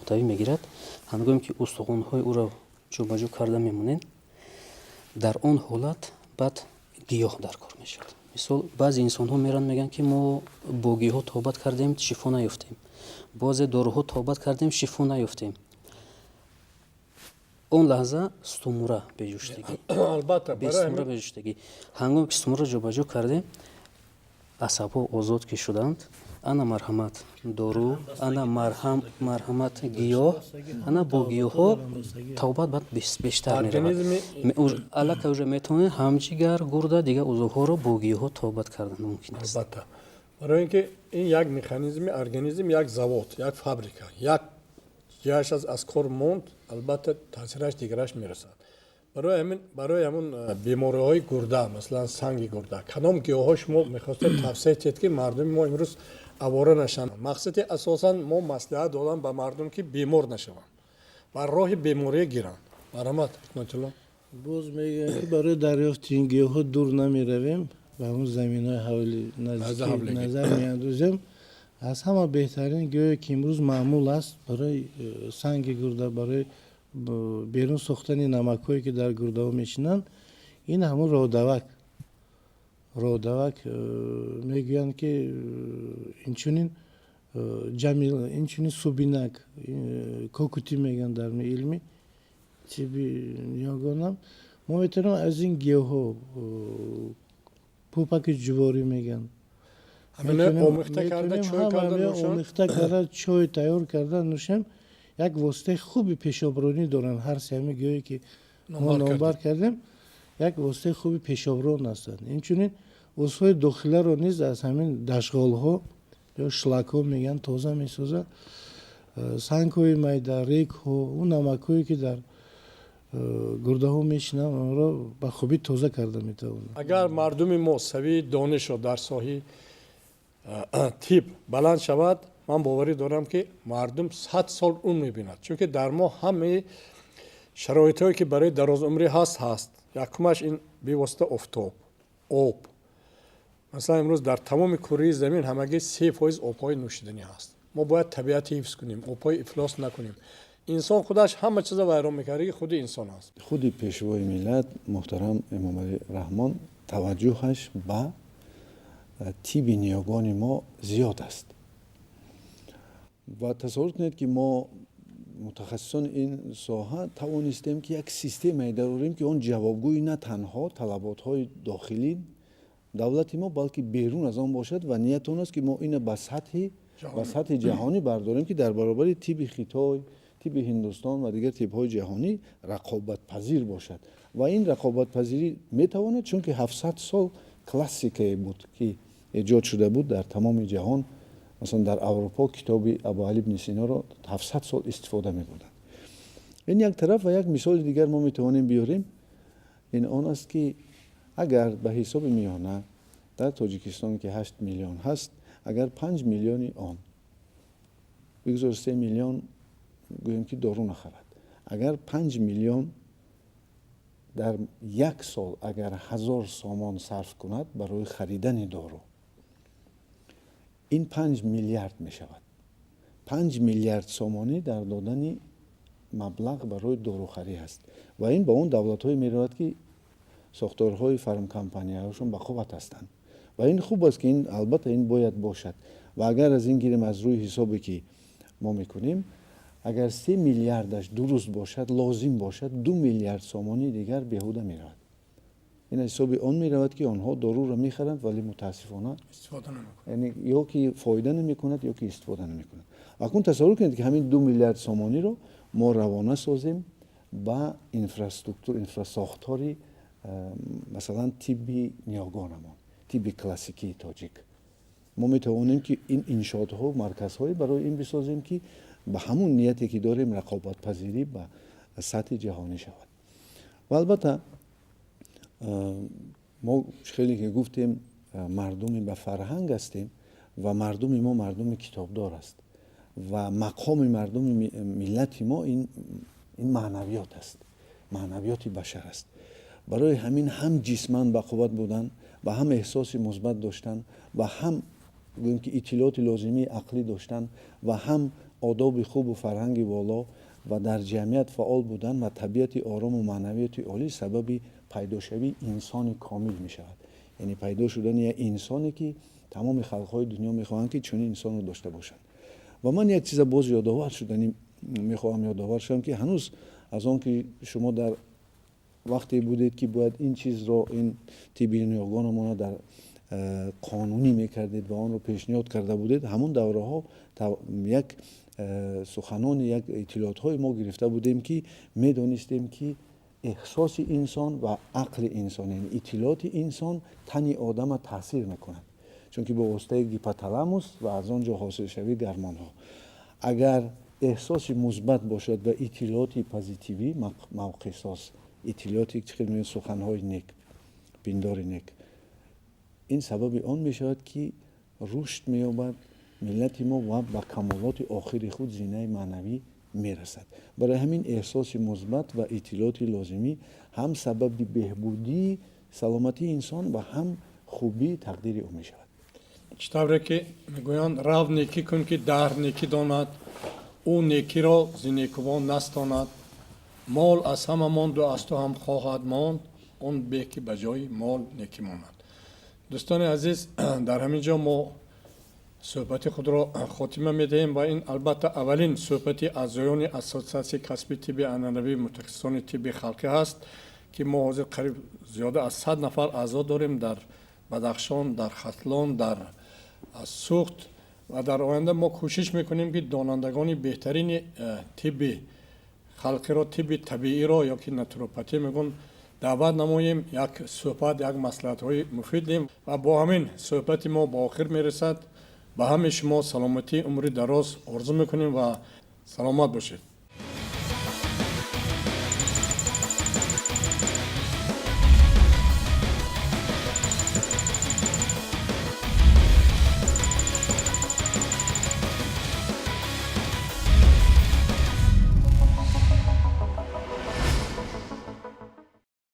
محتوی میگیرد هنگامی که استخوان‌های او را جوبجو کرده میمونین در آن حالت بعد گیاه در کار میشود. مثال بعضی انسان ها میرن میگن که ما با گیاه توبت کردیم شفا نیافتیم، باز داروها توبت کردیم شفا نیافتیم. اون لحظه ستوموره بجوشتگی البته برای همین بجوشتگی هنگامی که ستوموره جوبجو کردیم عصب‌ها آزاد که شدند انا مرحمت دارو انا مرحمت گیاه انا با گیاه‌ها توبت بعد بیشتر می‌رود. الک уже میتونه همچیگر گرده دیگه عضوها با گیاه‌ها توبت کردن ممکن است. البته برای اینکه این یک مکانیزم ارگانیسم یک завод یک فابریکا یک جایش از کار موند البته تاثیرش دیگرش میرسد. برای همون بیماری های گرده مثلا سنگ گرده کدام گیاه شما میخواستید توصیه کنید که مردم ما امروز آواره نشن. مقصد اساسا ما مصلحت دادن به مردم که بیمار نشوند و راه بیماری گیرند. مرحمت حکمت الله. باز میگن که برای دریافت این گیاه ها دور نمی رویم و اون زمین های حوالی نظر می اندازیم. از همه بهترین گیاهی که امروز معمول است برای سنگ گرده برای بیرون ساختن نمک هایی که در گرده ها میشینن این همون رودوک میگوین که اینچونین جمیل اینچونین سوبینک کوکوتی میگن در علمی چی بی نیاگانم ما میتونم از این گیاه ها پوپک جواری میگن آمیخته کرده چای کردن نوشن آمیخته کرده چای تیار کردن نوشن یک واسطه خوبی پیشابرانی دارن هر سیمی گیاهی که ما نامبر کردیم یک واسطه خوبی پیشابران هستند. اینچونین واسطه داخله رو نیز از همین دشغال ها یا شلک ها میگن تازه میسازه سنگ های میده ریک ها اون نمک هایی که در گرده ها میشنن اون را به خوبی تازه کرده میتونه. اگر مردم ما سوی دانش رو در ساحه تیپ بلند شود من باوری دارم که مردم 100 سال اون میبیند چون که در ما همه شرایط هایی که برای دراز عمری هست یکمش این بیواسطه افتاب آب مثلا امروز در تمام کره زمین همگی 3% آبهای نوشیدنی هست. ما باید طبیعت حفظ کنیم آبهای افلاس نکنیم. انسان خودش همه چیز ویران میکنه خود انسان است. خودی پیشوای ملت محترم امام علی رحمان توجهش به تیب نیاگان ما زیاد است و تصور کنید که ما متخصصان این ساحه توانستیم که یک سیستم داریم که اون جوابگوی نه تنها طلبات های داخلی دولت ما بلکه بیرون از آن باشد و نیت آن است که ما این به سطح جهانی برداریم که در برابر تیب خیتای تیب هندوستان و دیگر تیب های جهانی رقابت پذیر باشد و این رقابت پذیری میتواند چون که 700 سال کلاسیک بود که ایجاد شده بود در تمام جهان مثلا در اروپا کتاب ابوعلی ابن سینا را 700 سال استفاده می‌بودند. این یک طرف و یک مثال دیگر ما میتوانیم بیاریم این آن است که اگر به حساب میانه در تاجیکستان که 8 میلیون هست اگر 5 میلیونی آن بگذار 3 میلیون گوییم که دارو نخرد اگر 5 میلیون در یک سال اگر 1000 سامان صرف کند برای خریدن دارو این 5 میلیارد می شود. 5 میلیارد سامانی در دادن مبلغ برای داروخری است و این با اون دولت های می رود که ساختارهای فرم کمپانی هاشون به خوبت هستند و این خوب است که این البته این باید باشد و اگر از این گیریم از روی حسابی که ما میکنیم اگر 3 میلیاردش درست باشد لازم باشد 2 میلیارد سامانی دیگر بیهوده می رود. این حسابی آن می رود که آنها دارو را می خرند ولی متاسفانه استفاده نمیکنند یعنی یا که فایده نمی کند یا که استفاده نمی کند. اکنون تصور کنید که همین 2 میلیارد سامانی رو ما روانه سازیم با انفراستراکچوری مثلا تیبی نیاگانمان تیبی کلاسیکی تاجیک ما می توانیم که این انشاءات ها و مرکز های برای این بسازیم که به همون نیتی که داریم رقابت پذیری به سطح جهانی شود. و البته ما خیلی که گفتیم مردمی به فرهنگ هستیم و مردم ما مردم کتابدار است و مقام مردم ملت ما این معنویات است معنویات بشر است. برای همین هم جسماً با قوت بودن و هم احساس مثبت داشتن و هم گوییم که اطلاعات لازمی عقلی داشتن و هم одоби хубу фарҳанги боло ва дар ҷамъият фаъол будан ва табиати орому маънавияти олӣ сабаби пайдошавии инсони комил мешавад. яъне пайдо шудани як инсоне ки тамоми халқҳои дунё мехоҳанд ки чунин инсонро дошта бошанд. ва ман як чиза боз ёдовар шудани мехоҳам ёдовар шудам ки ҳанӯз аз он ки шумо дар вақте будед ки бояд ин чизро ин тибби ниёгонамона дар қонунӣ мекардед ва онро пешниҳод карда будед, ҳамон давраҳо як суханони як иттилоотҳои мо гирифта будем ки медонистем ки эҳсоси инсон ва ақли инсон, яъне иттилооти инсон тани одама таъсир мекунад, чунки бо воситаи гипоталамус ва аз он ҷо ҳосилшавии гормонҳо. агар эҳсоси мусбат бошад ва иттилооти позитивӣ мавқисос, иттилооти чӣ хел меёд суханҳои нек, пиндори нек, ин сабаби он мешавад ки рушд меёбад миллати мо ва ба камолоти охири худ зинаи маънавӣ мерасад. барои ҳамин эҳсоси мусбат ва иттилооти лозимӣ ҳам сабаби беҳбудии саломатии инсон ва ҳам хубии тақдири ӯ мешавад. чӣ тавре ки мегӯянд рав некӣ кун ки даҳр некӣ донад, ӯ некиро зи некувон настонад, мол аз ҳама монду аз ту ҳам хоҳад монд, он бе ки ба ҷои мол некӣ монад. дӯстони азиз, дар ҳамин ҷо мо суҳбати худро хотима медиҳем ва ин албатта аввалин суҳбати аъзоёни ассотсиатсияи касби тибби анъанавӣ мутахассисони тибби халқӣ ҳаст ки мо ҳозир қариб зиёда аз 100 нафар аъзо дорем дар Бадахшон, дар Хатлон, дар Суғд ва дар оянда мо кӯшиш мекунем ки донандагони беҳтарини тибби халқиро, тибби табииро ё ки натуропатӣ мегӯн даъват намоем, як суҳбат, як маслиҳатҳои муфид дем ва бо ҳамин суҳбати мо ба охир мерасад. ба ҳамаи шумо саломатӣ, умри дароз орзу мекунем ва саломат бошед.